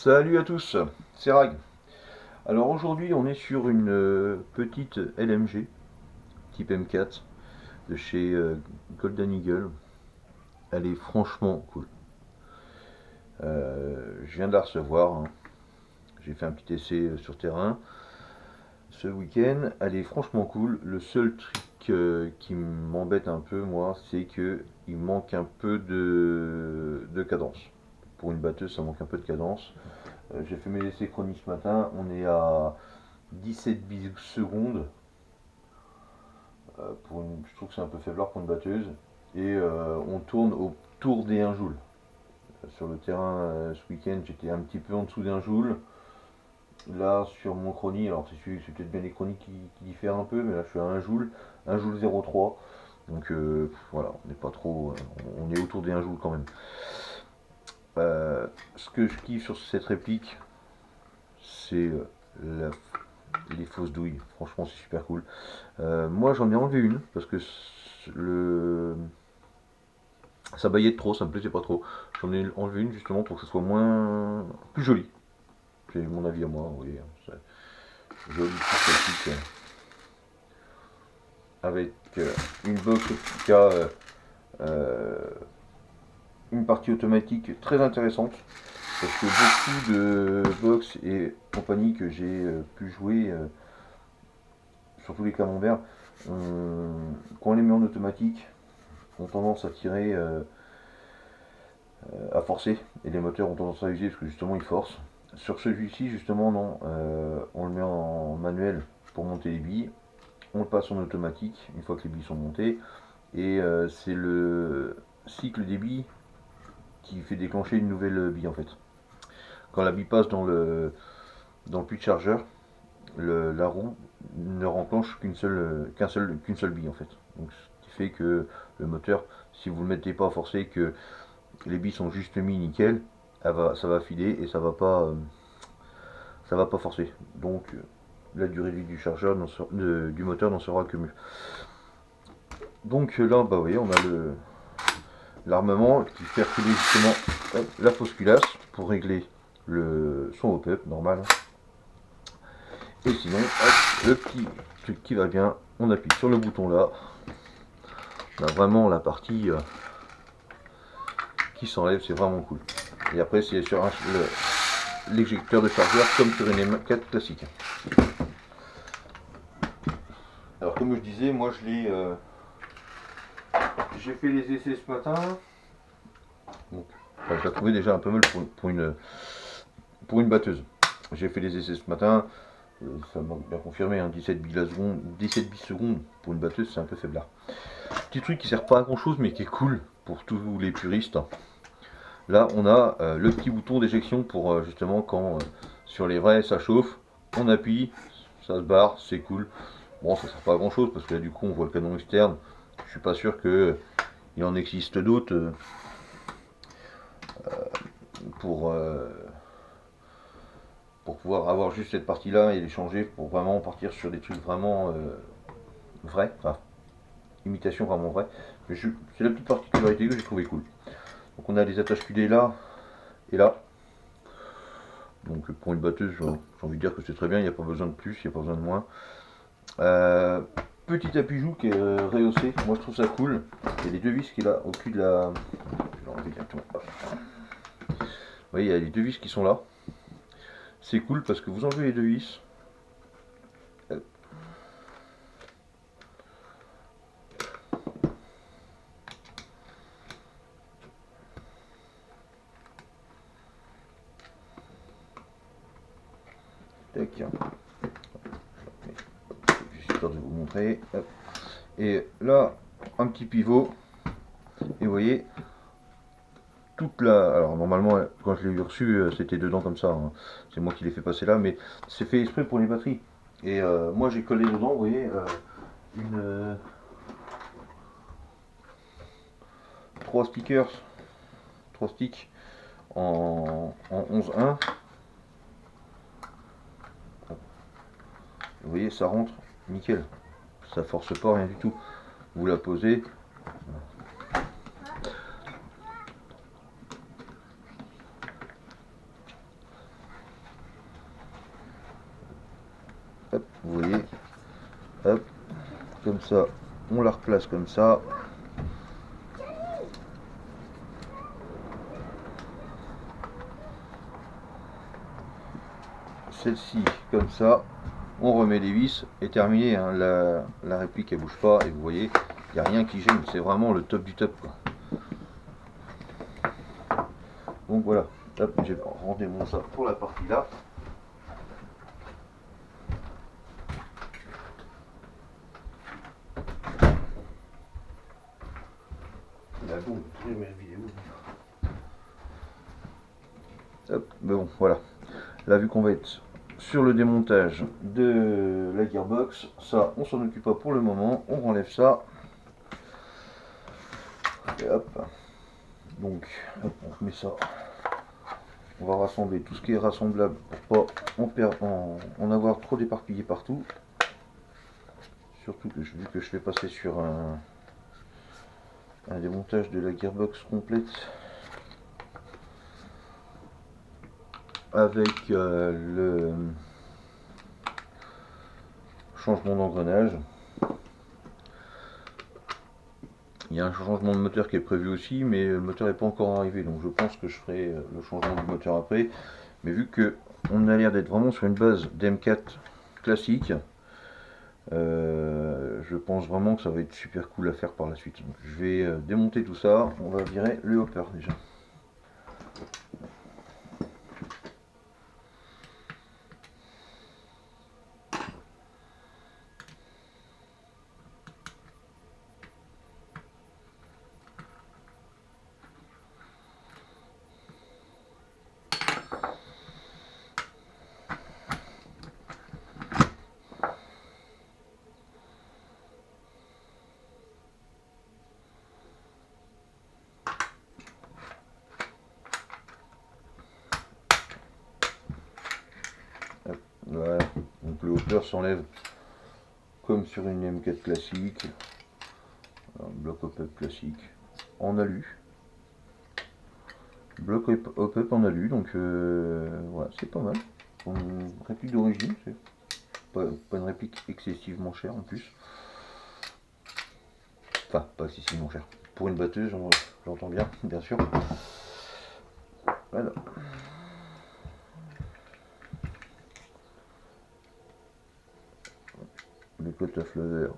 Salut à tous, c'est Rag. Alors aujourd'hui on est sur une petite LMG type M4 de chez Golden Eagle. Elle est franchement cool. Je viens de la recevoir, hein. J'ai fait un petit essai sur terrain ce week-end. Elle est franchement cool. Le seul truc qui m'embête un peu moi, c'est que il manque un peu de cadence. Pour une batteuse ça manque un peu de cadence. J'ai fait mes essais chroniques ce matin, on est à 17 secondes. Je trouve que c'est un peu faiblard pour une batteuse. Et on tourne autour des 1 joule. Sur le terrain ce week-end, j'étais un petit peu en dessous d'1 joule. Là, sur mon chronie, alors c'est peut-être bien les chroniques qui diffèrent un peu, mais là je suis à 1 joule, 1 joule 0,3. Donc voilà, on n'est pas trop. On est autour des 1 joule quand même. Ce que je kiffe sur cette réplique, c'est les fausses douilles. Franchement, c'est super cool. Moi, j'en ai enlevé une parce que ça baillait de trop, ça me plaisait pas trop. J'en ai enlevé une justement pour que ce soit plus joli. C'est mon avis à moi, vous voyez. C'est joli petite réplique avec une box Optica, une partie automatique très intéressante. Parce que beaucoup de box et compagnie que j'ai pu jouer, surtout les camemberts, quand on les met en automatique, ont tendance à tirer, à forcer, et les moteurs ont tendance à user parce que justement ils forcent. Sur celui-ci, justement, non, on le met en manuel pour monter les billes, on le passe en automatique une fois que les billes sont montées, et c'est le cycle des billes qui fait déclencher une nouvelle bille en fait. Quand la bille passe dans le puits de chargeur, la roue ne renclenche qu'une seule bille en fait. Donc, ce qui fait que le moteur, si vous ne le mettez pas forcé, que les billes sont juste mis nickel, ça va filer et ça va pas forcer. Donc la durée de vie du chargeur, du moteur n'en sera que mieux. Donc là, bah, vous voyez, on a l'armement qui fait reculer justement la fausse culasse pour régler son hop-up normal. Et sinon, hop, le petit truc qui va bien, on appuie sur le bouton là. On a vraiment la partie qui s'enlève, c'est vraiment cool. Et après, c'est sur l'éjecteur de chargeur comme sur une M4 classique. Alors comme je disais, moi j'ai fait les essais ce matin. Donc, je la trouvais déjà un peu molle pour une batteuse. J'ai fait les essais ce matin, ça m'a bien confirmé, hein, 17 billes secondes pour une batteuse, c'est un peu faiblard. Petit truc qui sert pas à grand chose mais qui est cool pour tous les puristes. Là on a le petit bouton d'éjection pour justement quand sur les vrais ça chauffe, on appuie, ça se barre, c'est cool. Bon, ça sert pas à grand chose parce que là du coup on voit le canon externe. Je suis pas sûr que il en existe d'autres pour, pour pouvoir avoir juste cette partie là et les changer pour vraiment partir sur des trucs vraiment vrais, enfin imitation vraiment vraie. Mais c'est la petite particularité que j'ai trouvé cool. Donc on a les attaches QD là et là. Donc pour une batteuse, j'ai envie de dire que c'est très bien, il n'y a pas besoin de plus, il n'y a pas besoin de moins. Petit appui-joue qui est rehaussé, moi je trouve ça cool. Il y a les deux vis qu'il a au cul de la. Je vais enlever directement. Vous voyez, il y a les deux vis qui sont là. C'est cool parce que vous enlevez les deux vis. Tac. Juste histoire de vous montrer. Hop. Et là, un petit pivot. Et vous voyez, toute la. Alors normalement, quand je l'ai reçu, c'était dedans comme ça, hein. C'est moi qui l'ai fait passer là, mais c'est fait exprès pour les batteries. Et moi j'ai collé dedans, vous voyez, une 3 stickers, 3 sticks en 11.1. Vous voyez, ça rentre nickel. Ça force pas rien du tout. Vous la posez. comme ça, on la replace comme ça. Celle-ci comme ça, on remet les vis et terminé, hein. La réplique elle bouge pas et vous voyez, il n'y a rien qui gêne, c'est vraiment le top du top, quoi. Donc voilà, hop, j'ai rendu ça pour la partie là. La bombe, je vais mettre la vidéo. Hop, mais bon, voilà. Là, vu qu'on va être sur le démontage de la gearbox, ça, on s'en occupe pas pour le moment. On enlève ça. Et hop. Donc, hop, on met ça. On va rassembler tout ce qui est rassemblable pour pas en avoir trop d'éparpillé partout. Surtout que vu que je fais passer sur un démontage de la gearbox complète avec le changement d'engrenage. Il y a un changement de moteur qui est prévu aussi, mais le moteur n'est pas encore arrivé, donc je pense que je ferai le changement du moteur après. Mais vu que on a l'air d'être vraiment sur une base d'M4 classique, je pense vraiment que ça va être super cool à faire par la suite. Donc, je vais démonter tout ça, on va virer le hopper déjà. Voilà, donc le hopper s'enlève comme sur une M4 classique, un bloc hop-up classique en alu, bloc hop-up en alu, donc voilà, c'est pas mal. Une réplique d'origine, c'est pas une réplique excessivement chère en plus. Enfin, pas excessivement chère. Pour une batteuse, j'entends bien sûr. Voilà. Le cut-off lever,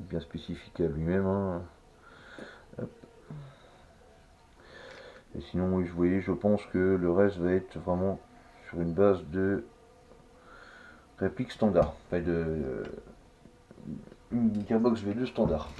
bien spécifique à lui-même. Hein. Et sinon, oui, vous voyez, je pense que le reste va être vraiment sur une base de réplique standard. Enfin, une Gearbox V2 standard.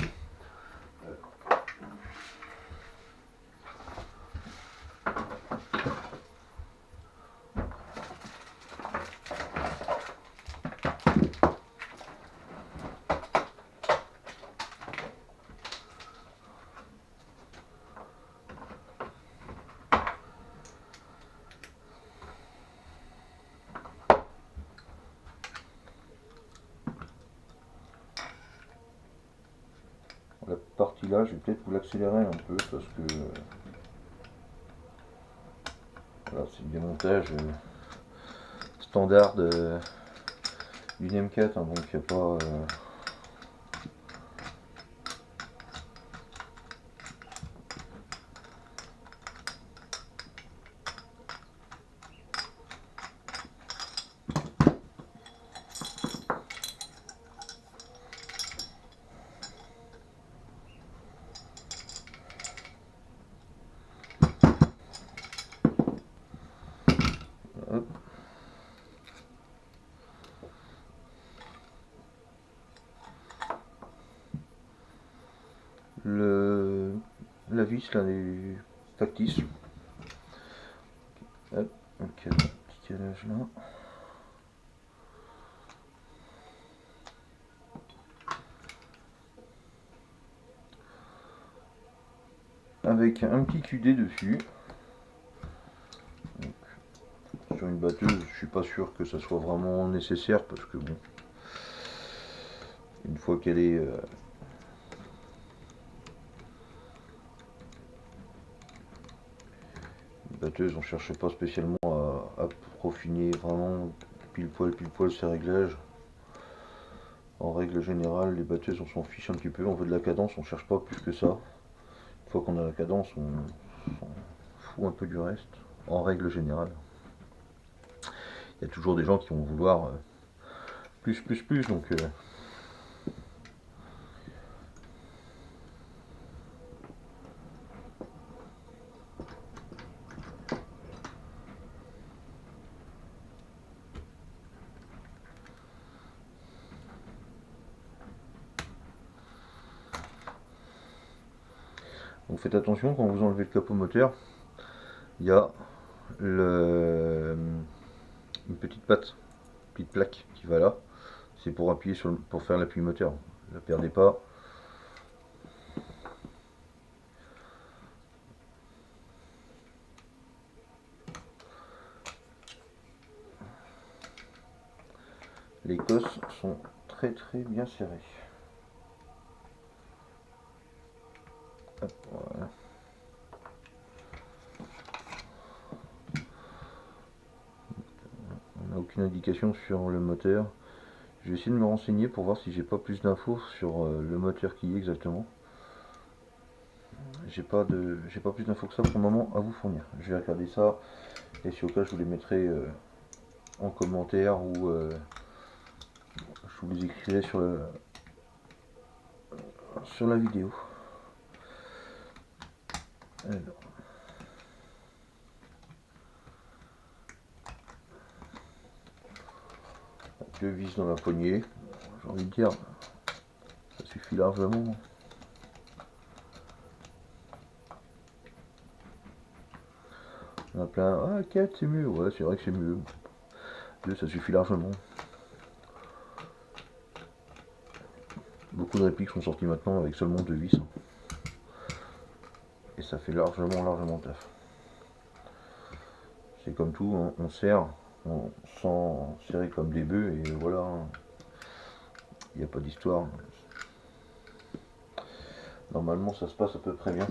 La partie là, je vais peut-être vous l'accélérer un peu parce que voilà, c'est le démontage standard d'une M4, hein, donc il n'y a pas. Hop. La vis là est factice. Hop, ok, un petit calage là. Avec un petit QD dessus. Donc, sur une batteuse, je suis pas sûr que ça soit vraiment nécessaire parce que bon, une fois qu'elle est batteuse, on cherche pas spécialement à peaufiner vraiment pile poil ses réglages. En règle générale, les batteuses, on s'en fiche un petit peu. On veut de la cadence, on cherche pas plus que ça. Une fois qu'on a la cadence, on s'en fout un peu du reste. En règle générale, il y a toujours des gens qui vont vouloir plus, plus, plus. Donc faites attention quand vous enlevez le capot moteur, il y a une petite patte, une petite plaque qui va là. C'est pour appuyer pour faire l'appui moteur. Ne la perdez pas. Les cosses sont très très bien serrées. Hop, voilà. On n'a aucune indication sur le moteur. Je vais essayer de me renseigner pour voir si j'ai pas plus d'infos sur le moteur qui est exactement. J'ai pas plus d'infos que ça pour le moment à vous fournir. Je vais regarder ça et si au cas je vous les mettrai en commentaire ou je vous les écrirai sur la vidéo. Alors. Deux vis dans la poignée, j'ai envie de dire, ça suffit largement. On a plein, ah 4 c'est mieux, ouais c'est vrai que c'est mieux. 2 ça suffit largement. Beaucoup de répliques sont sorties maintenant avec seulement 2 vis. Et ça fait largement taf. C'est comme tout, hein, on serre, sans serrer comme des bœufs et voilà. Il n'y a pas d'histoire. Normalement ça se passe à peu près bien.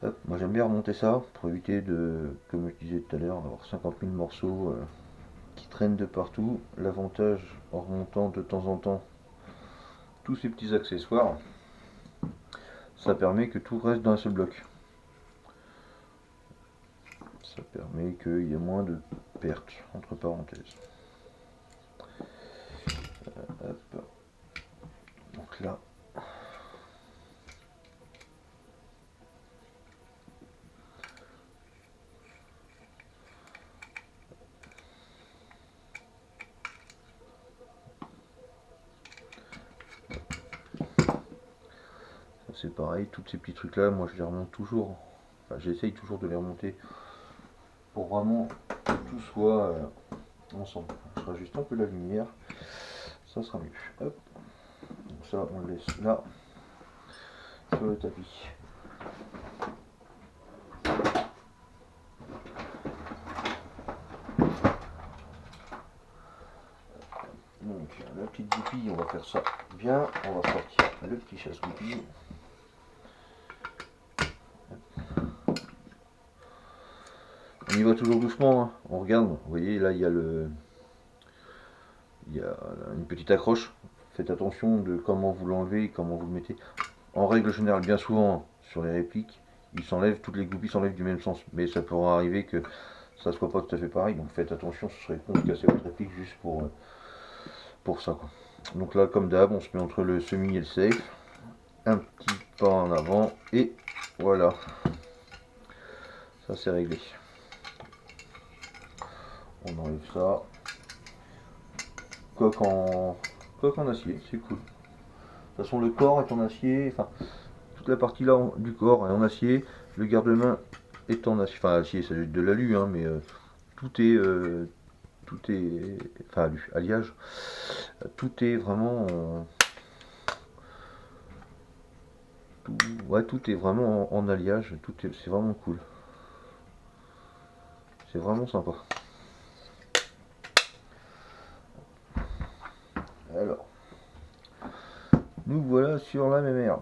Hop, moi j'aime bien remonter ça pour éviter de, comme je disais tout à l'heure, avoir 50 000 morceaux qui traînent de partout. L'avantage en remontant de temps en temps tous ces petits accessoires, ça permet que tout reste dans un seul bloc. Ça permet qu'il y ait moins de pertes, entre parenthèses. Hop. Donc là, c'est pareil, tous ces petits trucs là, moi je les remonte toujours, enfin j'essaye toujours de les remonter pour vraiment que tout soit ensemble. Je rajuste un peu la lumière, ça sera mieux. Hop. Donc ça on le laisse là, sur le tapis. Donc la petite goupille, on va faire ça bien, on va sortir le petit chasse-goupille. On y va toujours doucement, hein. On regarde, vous voyez là il y a une petite accroche. Faites attention de comment vous l'enlevez, comment vous le mettez. En règle générale, bien souvent sur les répliques, ils s'enlèvent, toutes les goupilles s'enlèvent du même sens, mais ça pourra arriver que ça soit pas tout à fait pareil, donc faites attention, ce serait con de casser votre réplique juste pour ça quoi. Donc là comme d'hab, on se met entre le semi et le safe, un petit pas en avant et voilà, ça c'est réglé. On enlève ça. Coque en acier, c'est cool. De toute façon le corps est en acier, enfin toute la partie là du corps est en acier, le garde-main est en acier, enfin acier ça de l'alu hein, mais tout est enfin alu, alliage, tout est vraiment ouais tout est vraiment en alliage, c'est vraiment cool, c'est vraiment sympa. Alors Nous voilà sur la MMR.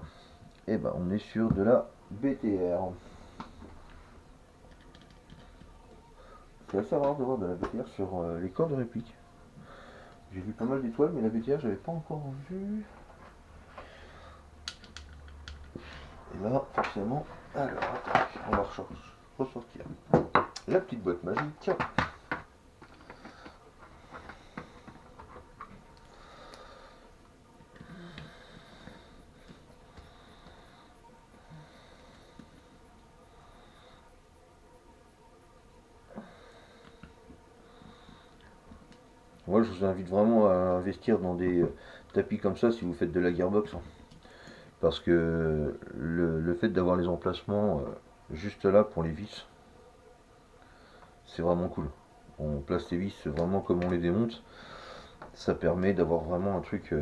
Et ben on est sur de la BTR. C'est assez rare de voir de la BTR sur les corps de réplique. J'ai vu pas mal d'étoiles, mais la BTR j'avais pas encore vu. Et là, forcément, alors attends, on va ressortir la petite boîte magique. Moi, je vous invite vraiment à investir dans des tapis comme ça si vous faites de la gearbox, hein. Parce que le fait d'avoir les emplacements juste là pour les vis, c'est vraiment cool. On place les vis vraiment comme on les démonte. Ça permet d'avoir vraiment un truc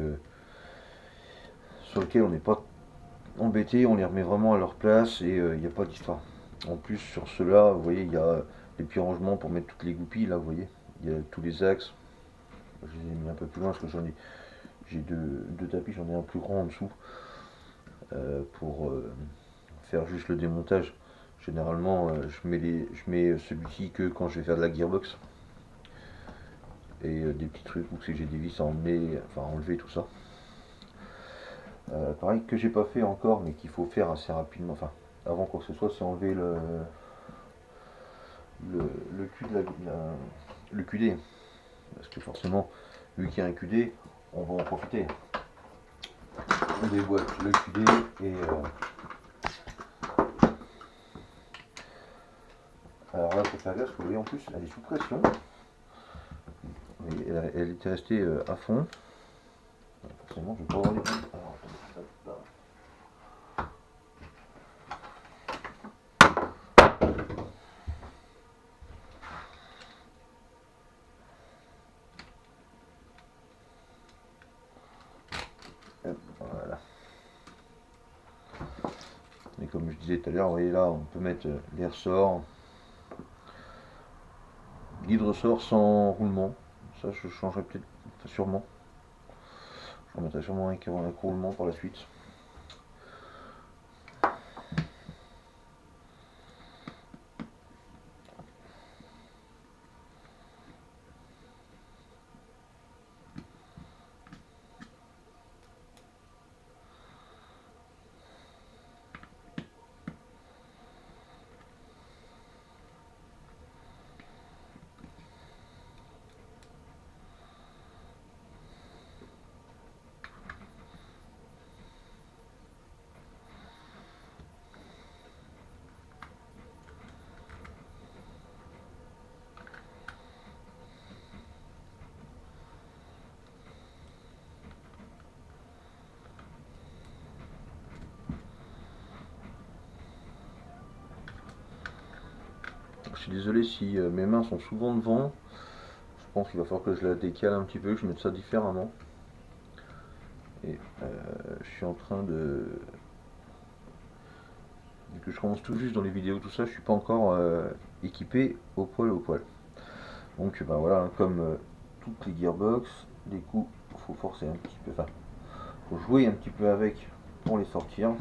sur lequel on n'est pas embêté, on les remet vraiment à leur place et il n'y a pas d'histoire. En plus, sur ceux-là, vous voyez, il y a des petits rangements pour mettre toutes les goupilles, là, vous voyez. Il y a tous les axes. Je les ai mis un peu plus loin parce que j'ai deux tapis, j'en ai un plus grand en dessous pour faire juste le démontage. Généralement, je mets celui-ci que quand je vais faire de la gearbox. Et des petits trucs où j'ai des vis à emmener, enfin à enlever tout ça. Pareil que j'ai pas fait encore, mais qu'il faut faire assez rapidement, enfin avant quoi que ce soit, c'est enlever le cul de le QD. Parce que forcément, vu qu'il y a un QD, on va en profiter. On déboîte le QD et alors là, il faut faire gaffe, vous voyez en plus, elle est sous pression. Mais elle était restée à fond. Forcément, je vais pas avoir les bouts. Alors, attends, voilà. Et comme je disais tout à l'heure, vous voyez là, on peut mettre les ressorts. Guide ressort sans roulement. Ça, je changerai peut-être, sûrement. Je remettrai sûrement un roulement par la suite. Je suis désolé si mes mains sont souvent devant. Je pense qu'il va falloir que je la décale un petit peu, que je mette ça différemment. Et je suis en train de... Vu que je commence tout juste dans les vidéos, tout ça, je suis pas encore équipé au poil au poil. Donc bah voilà, hein, comme toutes les gearbox, les coups, il faut forcer un petit peu, enfin, faut jouer un petit peu avec pour les sortir.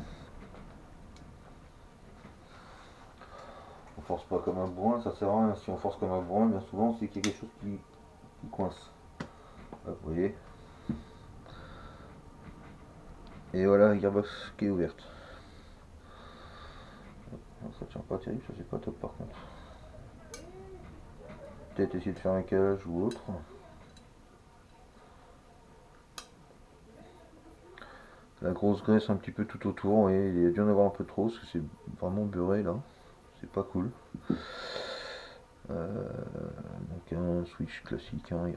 On force pas comme un bourrin, ça sert à rien. Si on force comme un bourrin, bien souvent, c'est qu'il y a quelque chose qui coince. Là, vous voyez. Et voilà la gearbox qui est ouverte. Ça tient pas terrible, ça c'est pas top par contre. Peut-être essayer de faire un calage ou autre. La grosse graisse un petit peu tout autour, et il y a dû en avoir un peu trop parce que c'est vraiment beurré là. C'est pas cool. Donc un switch classique, hein, il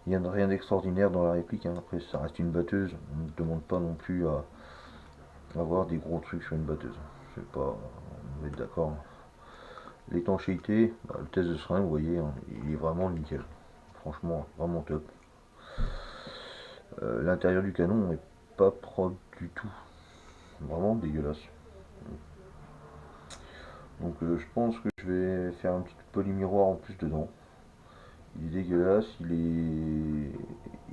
n'y a rien d'extraordinaire dans la réplique, hein. Après ça reste une batteuse, on ne demande pas non plus à avoir des gros trucs sur une batteuse. C'est pas, on va être d'accord. L'étanchéité, bah, le test de seringue, vous voyez, hein, il est vraiment nickel. Franchement, vraiment top. L'intérieur du canon est pas propre du tout. Vraiment dégueulasse. Donc je pense que je vais faire un petit polymiroir en plus dedans. Il est dégueulasse, il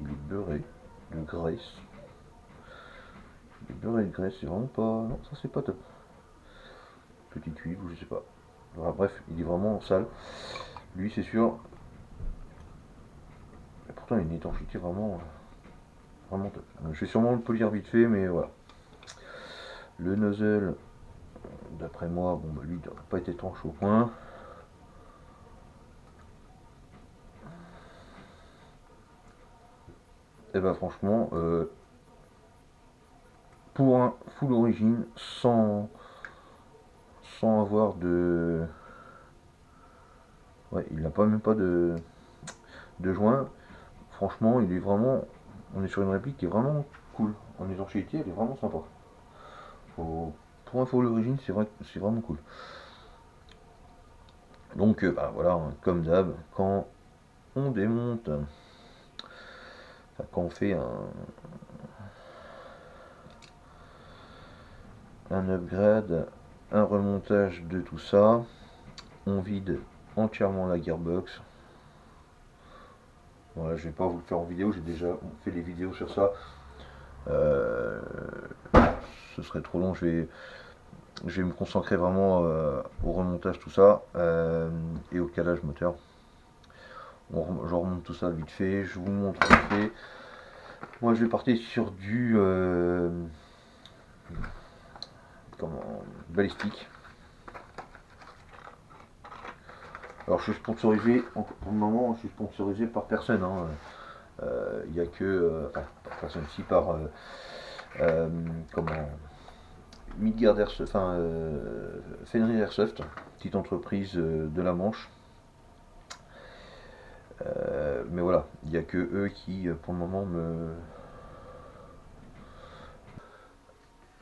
est beurré. de graisse. Le beurre et de graisse, c'est vraiment pas. Non, ça c'est pas top. Petite huile ou je sais pas. Enfin, bref, il est vraiment sale. Lui, c'est sûr. Et pourtant, il a une étanchéité vraiment, vraiment top. Je vais sûrement le polir vite fait, mais voilà. Le nozzle, d'après moi, bon, bah, lui, il doit pas être étanche au point. Et bah, franchement, pour un full origine, sans avoir de. Ouais, il n'a pas même pas de joint. Franchement, il est vraiment. On est sur une réplique qui est vraiment cool. En étanchéité, elle est vraiment sympa. Pour un full origine, c'est vrai que c'est vraiment cool. Donc, bah voilà, hein, comme d'hab, quand on démonte, enfin, quand on fait un upgrade, un remontage de tout ça, on vide entièrement la gearbox. Voilà, je vais pas vous le faire en vidéo, j'ai déjà fait des vidéos sur ça. Euh, Ce serait trop long, je vais me concentrer vraiment au remontage tout ça et au calage moteur. Je remonte tout ça vite fait, je vous montre vite fait. Moi je vais partir sur du balistique. Alors je suis sponsorisé, pour le moment je suis sponsorisé par personne. Il n'y a que, enfin par personne si par comment Midgard Airsoft, enfin Fenrir Airsoft, petite entreprise de la Manche. Mais voilà, il n'y a que eux qui pour le moment me.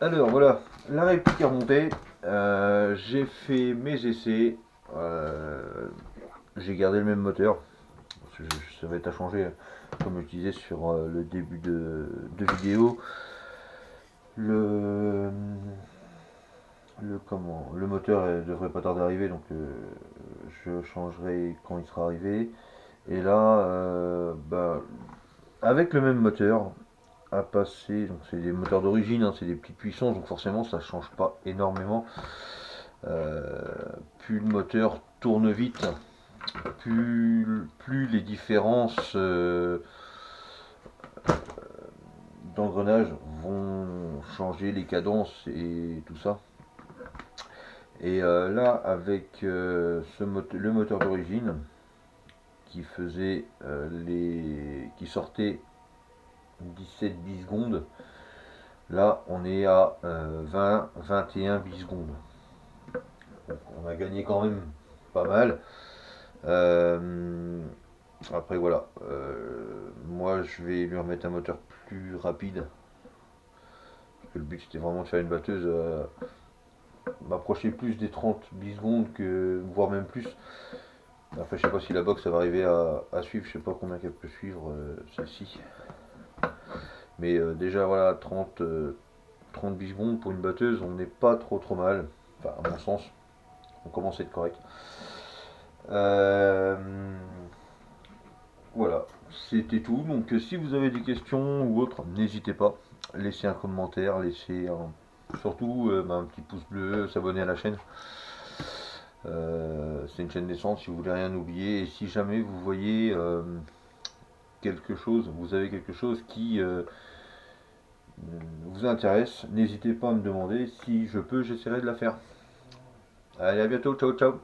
Alors voilà, la réplique est remontée. J'ai fait mes essais. J'ai gardé le même moteur. Ça va être à changer, comme je disais sur le début de vidéo. Le, le moteur devrait pas tarder à arriver, donc je changerai quand il sera arrivé. Et là, bah, avec le même moteur, à passer, donc c'est des moteurs d'origine, hein, c'est des petites puissances, donc forcément ça change pas énormément. Euh, Plus le moteur tourne vite, plus les différences d'engrenage vont changer les cadences et tout ça. Et là, avec le moteur d'origine qui faisait qui sortait 17 bisecondes, là on est à 20-21 bisecondes. Donc on a gagné quand même pas mal. Après voilà, moi je vais lui remettre un moteur plus rapide. Parce que le but c'était vraiment de faire une batteuse m'approcher plus des 30 bisecondes que voire même plus. Après je sais pas si la box ça va arriver à suivre, je sais pas combien qu'elle peut suivre celle-ci. Mais déjà voilà 30 bisecondes pour une batteuse, on n'est pas trop mal. Enfin à mon sens, on commence à être correct. Euh, Voilà, c'était tout. Donc si vous avez des questions ou autres, n'hésitez pas. Laissez un commentaire, surtout un petit pouce bleu, s'abonner à la chaîne. C'est une chaîne naissante si vous voulez rien oublier. Et si jamais vous voyez quelque chose, vous avez quelque chose qui vous intéresse, n'hésitez pas à me demander. Si je peux, j'essaierai de la faire. Allez, à bientôt, ciao ciao.